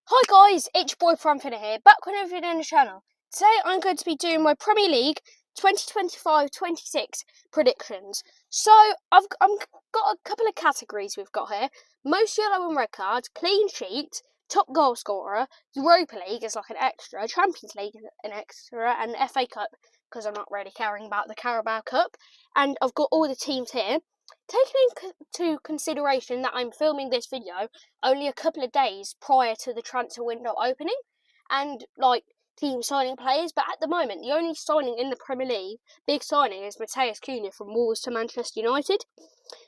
Hi guys, it's your boy PrimeFinnO here, back with another video on the channel. Today I'm going to be doing my Premier League 2025-26 predictions. So I've got a couple of categories we've got here. Most yellow and red cards, clean sheet, top goal scorer, Europa League is like an extra, Champions League is an extra, and FA Cup because I'm not really caring about the Carabao Cup. And I've got all the teams here. Taking into consideration that I'm filming this video only a couple of days prior to the transfer window opening, and team signing players, but at the moment the only signing in the Premier League, big signing, is Matheus Cunha from Wolves to Manchester United.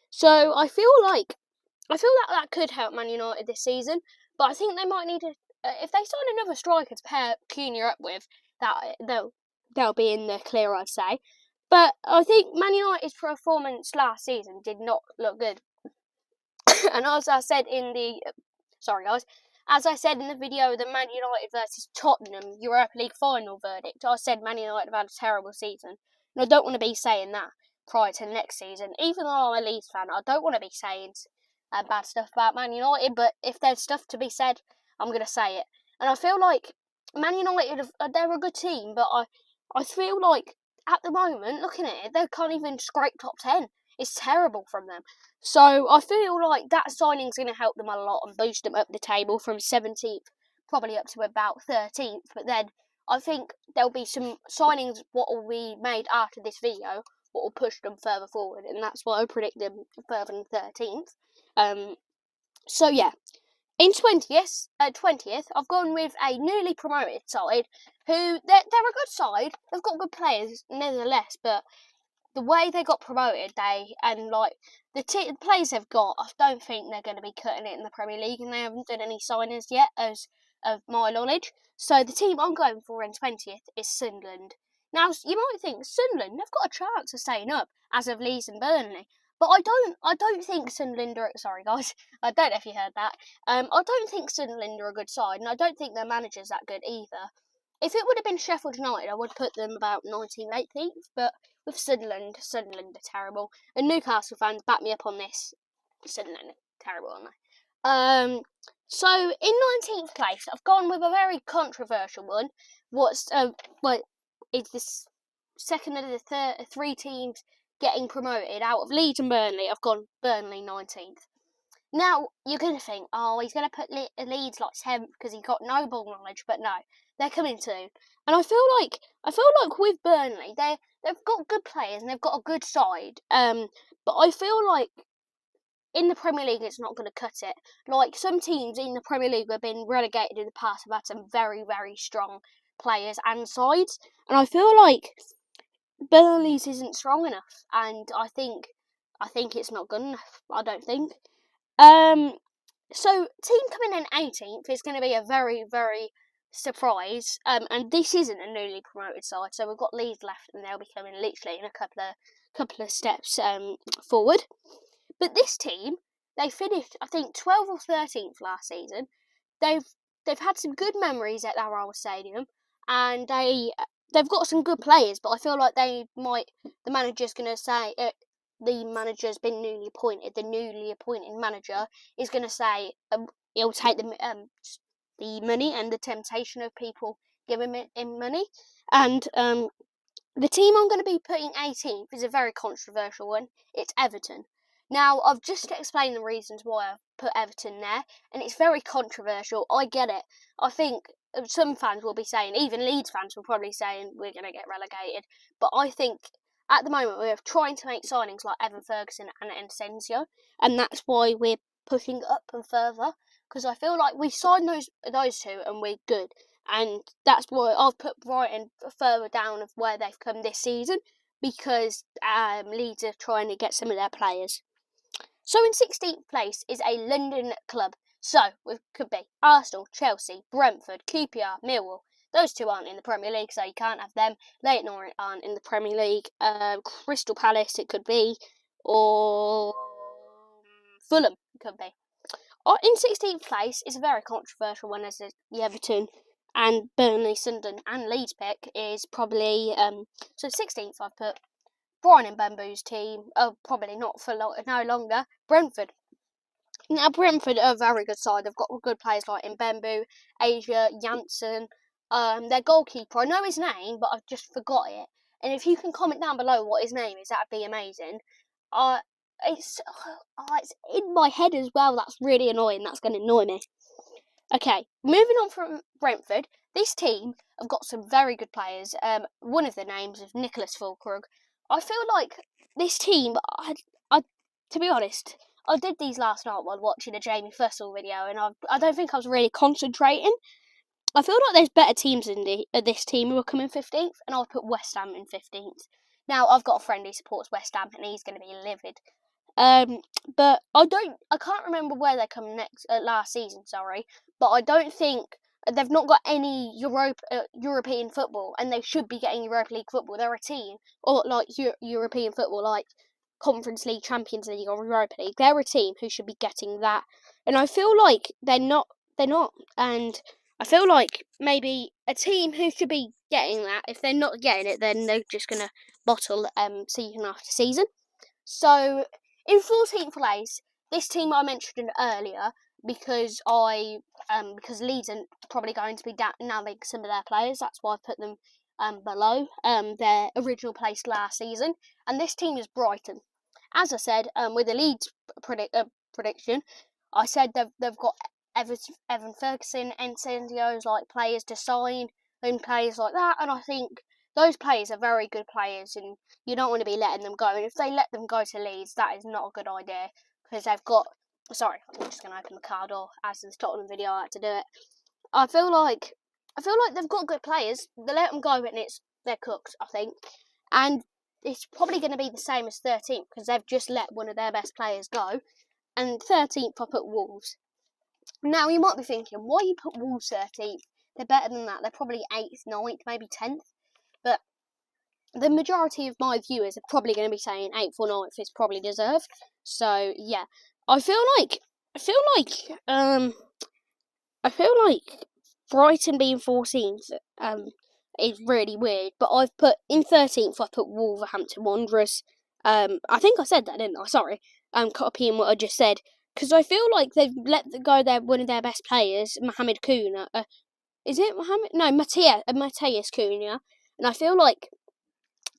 So I feel that could help Man United this season, but I think they might need to, if they sign another striker to pair Cunha up with, that they'll be in the clear, I'd say. But I think Man United's performance last season did not look good. And as I said in the video, the Man United versus Tottenham Europa League final verdict, I said Man United have had a terrible season. And I don't want to be saying that prior to the next season. Even though I'm a Leeds fan, I don't want to be saying bad stuff about Man United, but if there's stuff to be said, I'm going to say it. And I feel like Man United, they're a good team, but I feel like at the moment, looking at it, they can't even scrape top 10. It's terrible from them. So I feel like that signing's going to help them a lot and boost them up the table from 17th, probably up to about 13th. But then I think there'll be some signings what will be made after this video, what will push them further forward, and that's why I predict them further than 13th. So yeah. In 20th, I've gone with a newly promoted side who, they're a good side. They've got good players, nevertheless, but the way they got promoted, the players they've got, I don't think they're going to be cutting it in the Premier League, and they haven't done any signings yet, as of my knowledge. So the team I'm going for in 20th is Sunderland. Now, you might think, Sunderland, they've got a chance of staying up, as of Leeds and Burnley. But I don't think Sunderland are... Sorry, guys. I don't know if you heard that. I don't think Sunderland are a good side, and I don't think their manager's that good either. If it would have been Sheffield United, I would put them about 19th, 18th, but with Sunderland are terrible. And Newcastle fans, back me up on this. Sunderland are terrible, aren't they? So, in 19th place, I've gone with a very controversial one. It's this second of the three teams getting promoted out of Leeds and Burnley. I've gone Burnley 19th. Now, you're going to think, oh, he's going to put Leeds like 10th because he got no ball knowledge, but no, they're coming soon. And I feel like with Burnley, they've got good players and they've got a good side. But I feel like in the Premier League, it's not going to cut it. Like, some teams in the Premier League have been relegated in the past have had some very, very strong players and sides. And I feel like Burnley's isn't strong enough, and I think it's not good enough. I don't think. So team coming in 18th is going to be a very, very surprise. And this isn't a newly promoted side, so we've got Leeds left, and they'll be coming literally in a couple of steps forward. But this team, they finished, I think, 12th or 13th last season. They've had some good memories at their old stadium, and they've got some good players, but I feel like the manager's going to say, the manager's been newly appointed, the newly appointed manager is going to say he'll take the money and the temptation of people giving him money. And the team I'm going to be putting 18th is a very controversial one. It's Everton. Now, I've just explained the reasons why I've put Everton there, and it's very controversial. I get it. I think some fans will be saying, even Leeds fans will probably saying, we're going to get relegated. But I think at the moment we're trying to make signings like Evan Ferguson and Encenzio, and that's why we're pushing up and further, because I feel like we signed those two and we're good. And that's why I've put Brighton further down of where they've come this season, because Leeds are trying to get some of their players. So in 16th place is a London club. So it could be Arsenal, Chelsea, Brentford, QPR, Millwall. Those two aren't in the Premier League, so you can't have them. Leyton Orient aren't in the Premier League. Crystal Palace it could be, or Fulham it could be. In 16th place is a very controversial one, as the Everton and Burnley, Sunderland and Leeds pick is probably, so 16th I've put Brian and Bamboo's team, probably not for no longer, Brentford. Now, Brentford are a very good side. They've got good players like Mbembu, Asia, Janssen. Their goalkeeper, I know his name, but I've just forgot it. And if you can comment down below what his name is, that'd be amazing. It's in my head as well. That's really annoying. That's going to annoy me. Okay, moving on from Brentford. This team have got some very good players. One of the names is Nicholas Fulkrug. I feel like this team, to be honest, I did these last night while watching a Jamie Fussell video, and I don't think I was really concentrating. I feel like there's better teams in this team who are coming 15th, and I'll put West Ham in 15th. Now, I've got a friend who supports West Ham, and he's going to be livid. But I can't remember where they come next, last season, sorry, but I don't think, they've not got any European football, and they should be getting Europa League football. They're a team, or like European football, like Conference League, Champions League, or Europa League. They're a team who should be getting that, and I feel like they're not, and I feel like maybe a team who should be getting that, if they're not getting it, then they're just going to bottle season after season. So, in 14th place, this team I mentioned earlier, because Leeds are probably going to be nabbing some of their players. That's why I put them below their original place last season. And this team is Brighton. As I said, with the Leeds prediction, I said they've got Evan Ferguson, Encendios, like players to sign and players like that. And I think those players are very good players, and you don't want to be letting them go. And if they let them go to Leeds, that is not a good idea, because they've got... Sorry, I'm just going to open the car door. As in the Tottenham video, I had to do it. I feel like they've got good players. They let them go, and they're cooked, I think. And it's probably going to be the same as 13th, because they've just let one of their best players go. And 13th, I put Wolves. Now, you might be thinking, why you put Wolves 13th? They're better than that. They're probably 8th, 9th, maybe 10th. But the majority of my viewers are probably going to be saying 8th or 9th is probably deserved. So, yeah. I feel like Brighton being 14th is really weird. But I've put, in 13th, I put Wolverhampton Wanderers. I think I said that, didn't I? Sorry. Copying what I just said. Because I feel like they've let go one of their best players, Mohamed Cunha. Is it Mohamed? No, Mateus Cunha. And I feel like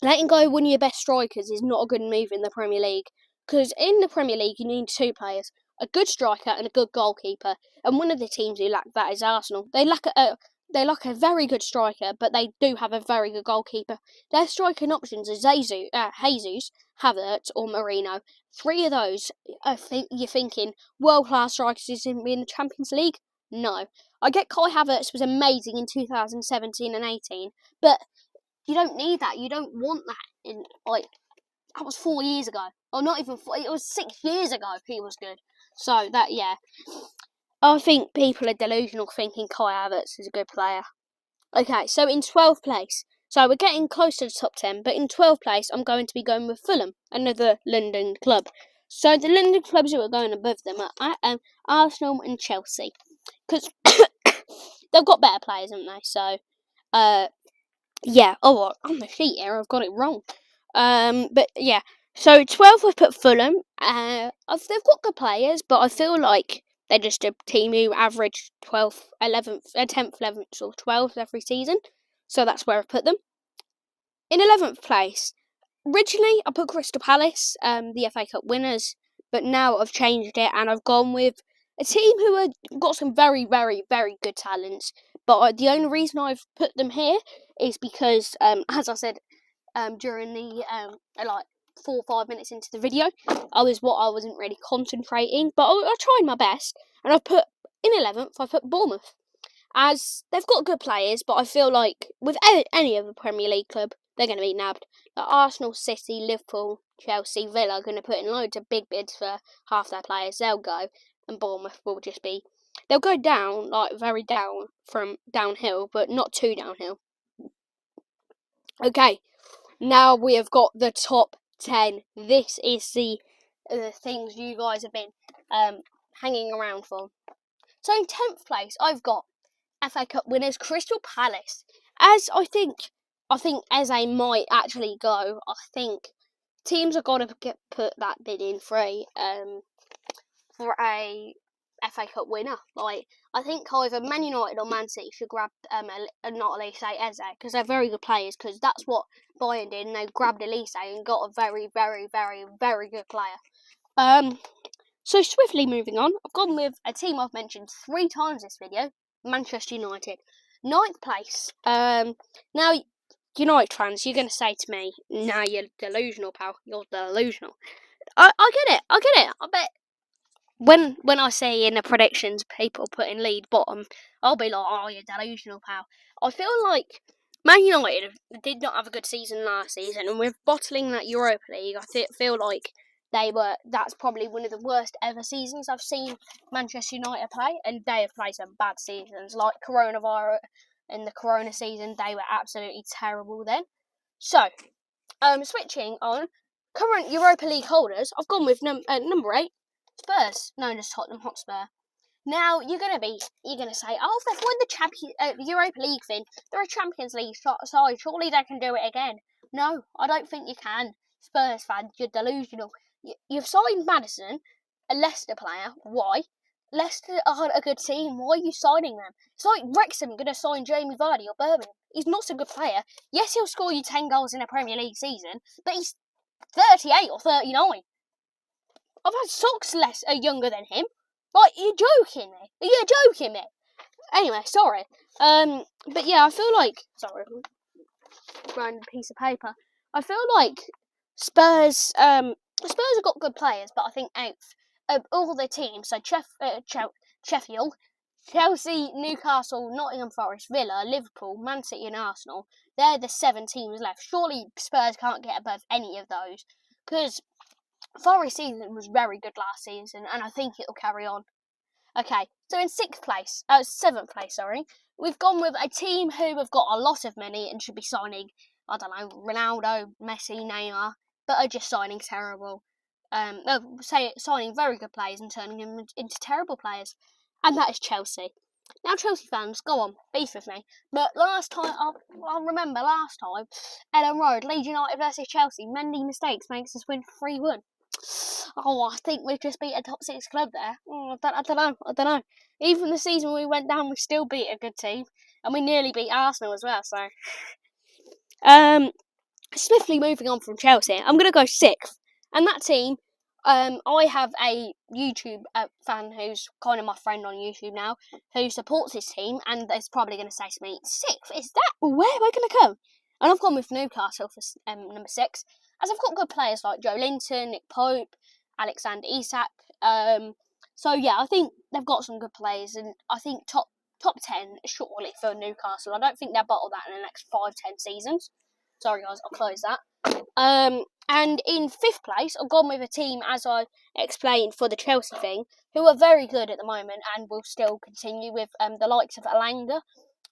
letting go one of your best strikers is not a good move in the Premier League. Because in the Premier League, you need two players, a good striker and a good goalkeeper. And one of the teams who lack that is Arsenal. They lack a very good striker, but they do have a very good goalkeeper. Their striking options are Jesus, Havertz, or Marino. Three of those, you're thinking, world-class strikers is in the Champions League? No. I get Kai Havertz was amazing in 2017 and 18, but you don't need that. You don't want that in, that was 4 years ago. Or not even 4, it was 6 years ago he was good. So, yeah. I think people are delusional thinking Kai Havertz is a good player. Okay, so in 12th place. So we're getting close to the top 10, but in 12th place, I'm going to be going with Fulham, another London club. So the London clubs who are going above them are Arsenal and Chelsea. Because they've got better players, haven't they? So, yeah. Oh, on the sheet here, I've got it wrong. But yeah. So 12th, I put Fulham. They've got good players, but I feel like they're just a team who average 12th, 11th, 10th, 11th, or 12th every season. So that's where I put them. In 11th place, originally I put Crystal Palace, the FA Cup winners, but now I've changed it and I've gone with a team who have got some very, very, very good talents. But the only reason I've put them here is because, as I said, during the 4 or 5 minutes into the video, I wasn't really concentrating, but I tried my best, and I put in 11th. I put Bournemouth, as they've got good players, but I feel like with any other Premier League club, they're going to be nabbed. Like Arsenal, City, Liverpool, Chelsea, Villa are going to put in loads of big bids for half their players. They'll go, and Bournemouth will just be. They'll go down, like very down from downhill, but not too downhill. Okay. Now we have got the top 10. This is the things you guys have been hanging around for. So in 10th place, I've got FA Cup winners Crystal Palace. As I think Eze might actually go. I think teams are going to put that bid in free. for a FA Cup winner. Like, I think either Man United or Man City should grab not Elise Eze, because they're very good players, because that's what Bayern did, and they grabbed Elise and got a very, very, very, very good player. So swiftly moving on, I've gone with a team I've mentioned 3 times this video, Manchester United. 9th place. Now, United fans, you're going to say to me, nah, you're delusional, pal. You're delusional. I get it. I bet when I see in the predictions people putting lead bottom, I'll be like, oh, you're delusional, pal. I feel like Man United did not have a good season last season, and with bottling that Europa League, I feel like that's probably one of the worst ever seasons I've seen Manchester United play, and they have played some bad seasons, like coronavirus and the Corona season. They were absolutely terrible then. So, switching on, current Europa League holders, I've gone with number 8, Spurs, known as Tottenham Hotspur. Now, you're gonna say, oh, they've won the Europa League thing. They're a Champions League side. Surely they can do it again. No, I don't think you can. Spurs fan, you're delusional. You've signed Maddison, a Leicester player. Why? Leicester aren't a good team. Why are you signing them? It's like Wrexham going to sign Jamie Vardy or Birmingham. He's not a good player. Yes, he'll score you 10 goals in a Premier League season, but he's 38 or 39. I've had socks younger than him. Like, you're joking me. Anyway, sorry. But yeah, I feel like... Sorry, random piece of paper. I feel like Spurs have got good players, but I think out of all the teams, so Sheffield, Chelsea, Newcastle, Nottingham Forest, Villa, Liverpool, Man City and Arsenal, they're the 7 teams left. Surely Spurs can't get above any of those, because Forest season was very good last season, and I think it'll carry on. Okay, so in 7th place, we've gone with a team who have got a lot of money and should be signing, I don't know, Ronaldo, Messi, Neymar, but are just signing terrible. Signing very good players and turning them into terrible players, and that is Chelsea. Now, Chelsea fans, go on, beef with me. But last time, I remember last time, Ellen Road, Leeds United versus Chelsea, many mistakes makes us win 3-1. Oh, I think we've just beat a top 6 club there. I don't know. Even the season we went down, we still beat a good team, and we nearly beat Arsenal as well. So, swiftly moving on from Chelsea, I'm going to go 6th, and that team. I have a YouTube fan who's kind of my friend on YouTube now, who supports this team, and is probably going to say to me, 6th, is that where we're going to come? And I've gone with Newcastle for number 6, as I've got good players like Joe Linton, Nick Pope, Alexander Isak. So yeah, I think they've got some good players, and I think top 10 surely for Newcastle. I don't think they'll bottle that in the next 5-10 seasons. Sorry guys, I'll close that. And in 5th place, I've gone with a team, as I explained for the Chelsea thing, who are very good at the moment and will still continue with the likes of Alanga.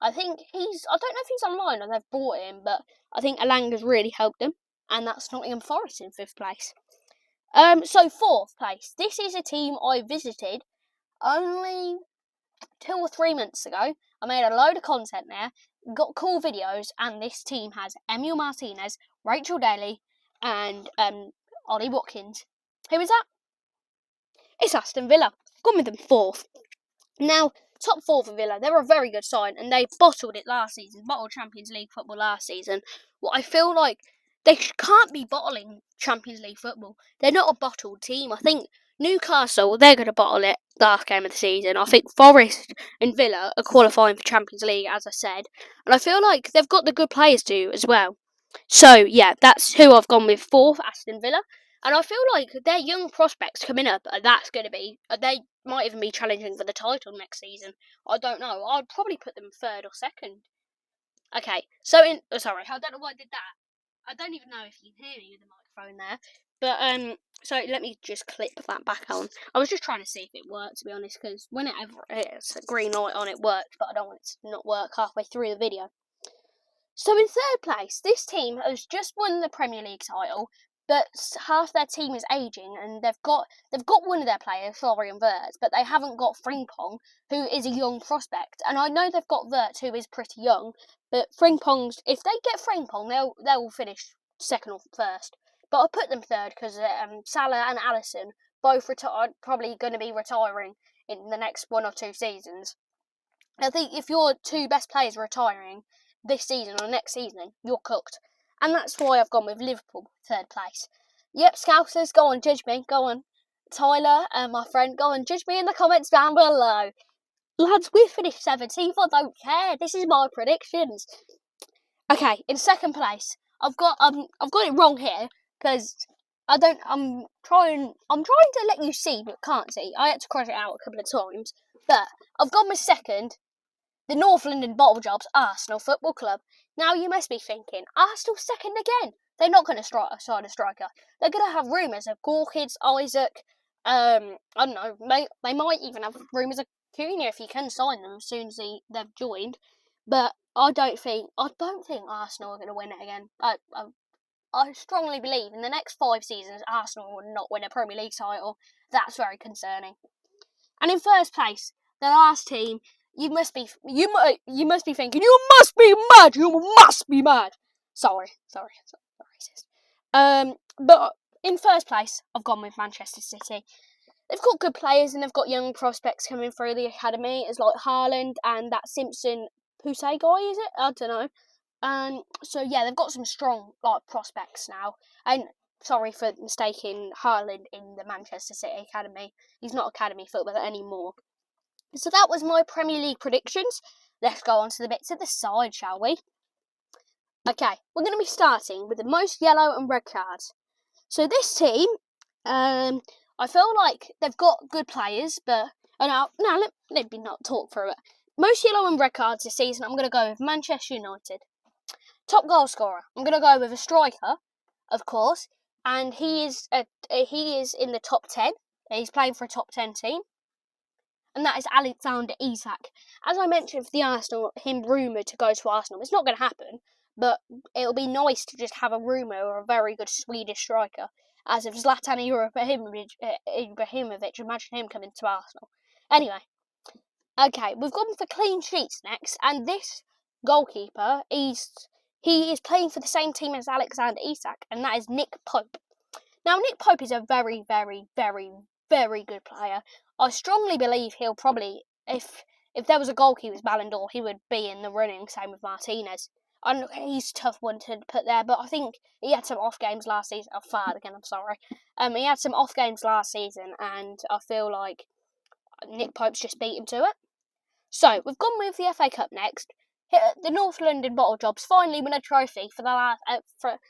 I don't know if he's online or they've bought him, but I think Alanga's really helped them, and that's Nottingham Forest in 5th place. So 4th place, this is a team I visited only 2 or 3 months ago. I made a load of content there, got cool videos, and this team has Emil Martinez, Rachel Daly, and Ollie Watkins. Who is that? It's Aston Villa. Gone with them 4th. Now, top 4 for Villa. They're a very good side, and they bottled it last season. Bottled Champions League football last season. What I feel like they can't be bottling Champions League football. They're not a bottled team. I think Newcastle, they're going to bottle it last game of the season. I think Forest and Villa are qualifying for Champions League, as I said. And I feel like they've got the good players to as well. So, yeah, that's who I've gone with 4th, Aston Villa. And I feel like their young prospects coming up, that's going to be, they might even be challenging for the title next season. I don't know. I'd probably put them 3rd or 2nd. Okay, so sorry, I don't know why I did that. I don't even know if you can hear me with the microphone there. But, so let me just clip that back on. I was just trying to see if it worked, to be honest, because whenever it's a green light on, it worked, but I don't want it to not work halfway through the video. So in 3rd place, this team has just won the Premier League title, but half their team is ageing, and they've got one of their players, Florian Wirtz, but they haven't got Frimpong, who is a young prospect. And I know they've got Wirtz, who is pretty young, but Frimpong's, if they get Frimpong, they'll finish 2nd or 1st. But I put them 3rd because Salah and Alisson both probably going to be retiring in the next 1 or 2 seasons. I think if your 2 best players are retiring this season or next season, you're cooked. And that's why I've gone with Liverpool, 3rd place. Yep, Scousers, go on, judge me, go on. Tyler and my friend, go on, judge me in the comments down below. Lads, we finished 17th, I don't care. This is my predictions. Okay, in 2nd place, I've got it wrong here, because I'm trying to let you see, but can't see. I had to cross it out a couple of times. But I've gone with 2nd, the North London Bottle Jobs Arsenal Football Club. Now you must be thinking, Arsenal 2nd again? They're not going to sign a striker. They're going to have rumours of Gorkids, Isaac. I don't know. They might even have rumours of Cunha if he can sign them as soon as they've joined. But I don't think Arsenal are going to win it again. I strongly believe in the next 5 seasons Arsenal will not win a Premier League title. That's very concerning. And in 1st place, the last team. You must be thinking, you must be mad. You must be mad. Sorry, racist. But in 1st place, I've gone with Manchester City. They've got good players and they've got young prospects coming through the academy. It's like Haaland and that Simpson Poussey guy, is it? I don't know. And so yeah, they've got some strong prospects now. And sorry for mistaking Haaland in the Manchester City academy. He's not academy footballer anymore. So that was my Premier League predictions. Let's go on to the bits at the side, shall we? Okay, we're going to be starting with the most yellow and red cards. So this team, I feel like they've got good players, but now let me not talk through it. Most yellow and red cards this season, I'm going to go with Manchester United. Top goal scorer, I'm going to go with a striker, of course, and he is in the top 10. He's playing for a top 10 team. And that is Alexander Isak. As I mentioned for the Arsenal, him rumoured to go to Arsenal. It's not going to happen, but it'll be nice to just have a rumour or a very good Swedish striker. As if Zlatan Ibrahimovic, imagine him coming to Arsenal. Anyway, okay, we've gone for clean sheets next, and this goalkeeper, he is playing for the same team as Alexander Isak, and that is Nick Pope. Now, Nick Pope is a very, very, very, very good player. I strongly believe he'll probably, if there was a goalkeeper's Ballon d'Or, he would be in the running, same with Martinez. And he's a tough one to put there, but I think he had some off games last season. I farted again, I'm sorry. He had some off games last season, and I feel like Nick Pope's just beat him to it. So, we've gone with the FA Cup next. The North London Bottle Jobs finally win a trophy for the last... for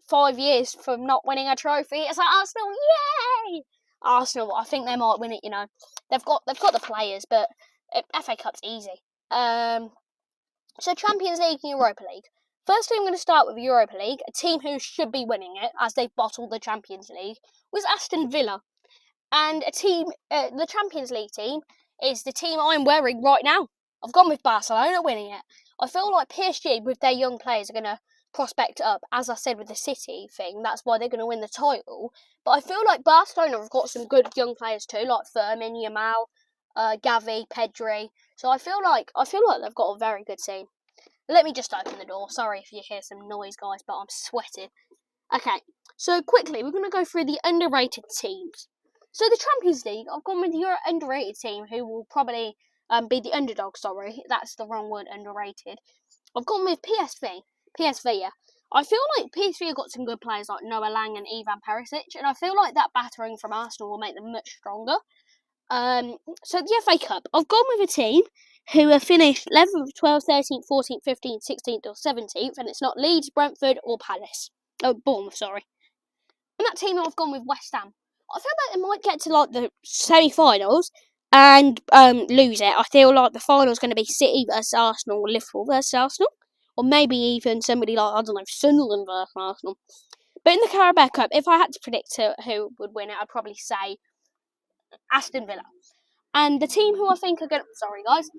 5 years from not winning a trophy. It's like Arsenal, yay! Arsenal, I think they might win it. They've got the players, but FA Cup's easy. So Champions League and Europa League. Firstly, I'm going to start with Europa League. A team who should be winning it, as they've bottled the Champions League, was Aston Villa, and the Champions League team is the team I'm wearing right now. I've gone with Barcelona winning it. I feel like PSG with their young players are going to prospect up, as I said with the City thing. That's why they're going to win the title. But I feel like Barcelona have got some good young players too, like Fermin, Yamal, Gavi, Pedri. So I feel like they've got a very good team. Let me just open the door. Sorry if you hear some noise, guys, but I'm sweating. Okay, so quickly we're going to go through the underrated teams. So the Champions League, I've gone with your underrated team, who will probably be the underdog. Sorry, that's the wrong word. Underrated. I've gone with PSV. Yeah. I feel like PSV have got some good players like Noah Lang and Ivan Perisic, and I feel like that battering from Arsenal will make them much stronger. So the FA Cup, I've gone with a team who have finished 11th, 12th, 13th, 14th, 15th, 16th or 17th, and it's not Leeds, Brentford or Palace. Oh, Bournemouth, sorry. And that team I've gone with West Ham. I feel like they might get to like the semi-finals and lose it. I feel like the final's going to be City versus Arsenal or Liverpool versus Arsenal. Or maybe even somebody like, I don't know, Sunderland versus Arsenal. But in the Carabao Cup, if I had to predict who would win it, I'd probably say Aston Villa. And the team who I think are going to... Sorry, guys.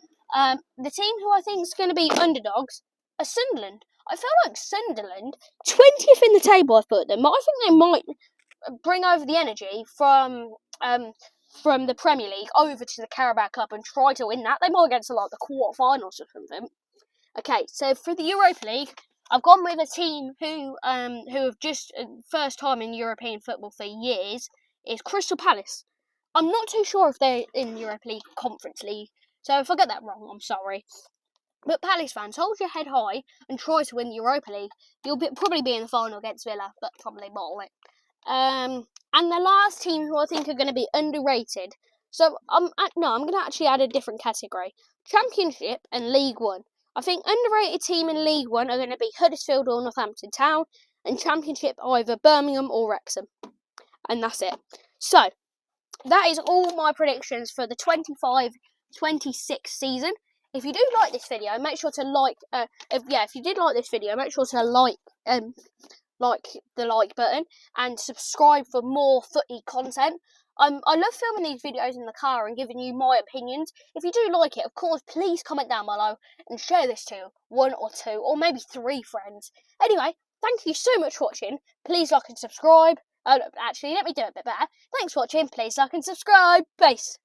The team who I think is going to be underdogs are Sunderland. I feel like Sunderland, 20th in the table I've put them, but I think they might bring over the energy from the Premier League over to the Carabao Cup and try to win that. They might get to like the quarterfinals or something. Okay, so for the Europa League, I've gone with a team who have just first time in European football for years is Crystal Palace. I'm not too sure if they're in Europa League, Conference League, so if I get that wrong, I'm sorry. But Palace fans, hold your head high and try to win the Europa League. You'll probably be in the final against Villa, but probably bottle it. And the last team who I think are going to be underrated. So I'm going to actually add a different category: Championship and League One. I think underrated team in League One are going to be Huddersfield or Northampton Town, and Championship either Birmingham or Wrexham. And that's it. So that is all my predictions for the 25-26 season. If you do like this video, make sure to like. If you did like this video, make sure to like the like button and subscribe for more footy content. I love filming these videos in the car and giving you my opinions. If you do like it, of course, please comment down below and share this to 1 or 2 or maybe 3 friends. Anyway, thank you so much for watching. Please like and subscribe. Actually, let me do it a bit better. Thanks for watching. Please like and subscribe. Peace.